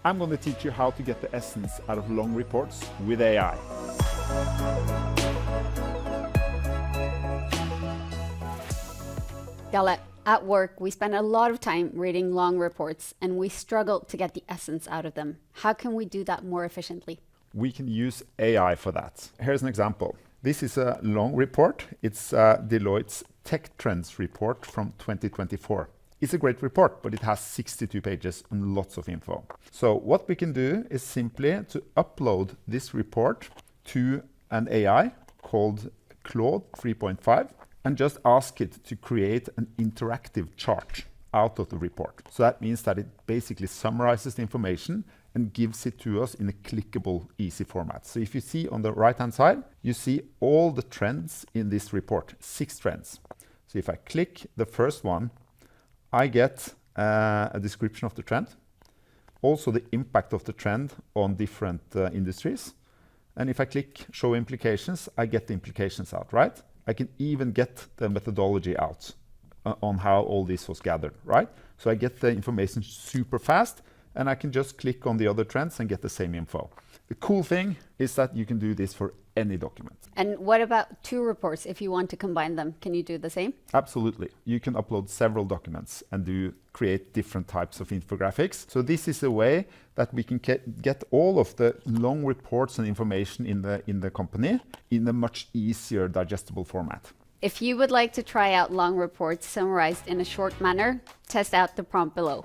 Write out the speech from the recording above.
I'm going to teach you how to get the essence out of long reports with AI. Galle, at work, we spend a lot of time reading long reports and we struggle to get the essence out of them. How can we do that more efficiently? We can use AI for that. Here's an example. This is a long report. It's Deloitte's Tech Trends report from 2024. It's a great report, but it has 62 pages and lots of info. So what we can do is simply to upload this report to an AI called Claude 3.5 and just ask it to create an interactive chart out of the report. So that means that it basically summarizes the information and gives it to us in a clickable, easy format. So if you see on the right-hand side, you see all the trends in this report, 6 trends. So if I click the first one, I get a description of the trend, also the impact of the trend on different industries. And if I click show implications, I get the implications out, right? I can even get the methodology out on how all this was gathered, right? So I get the information super fast, and I can just click on the other trends and get the same info. The cool thing is that you can do this for any document. And what about 2 reports if you want to combine them? Can you do the same? Absolutely. You can upload several documents and create different types of infographics. So this is a way that we can get all of the long reports and information in the company in a much easier digestible format. If you would like to try out long reports summarized in a short manner, test out the prompt below.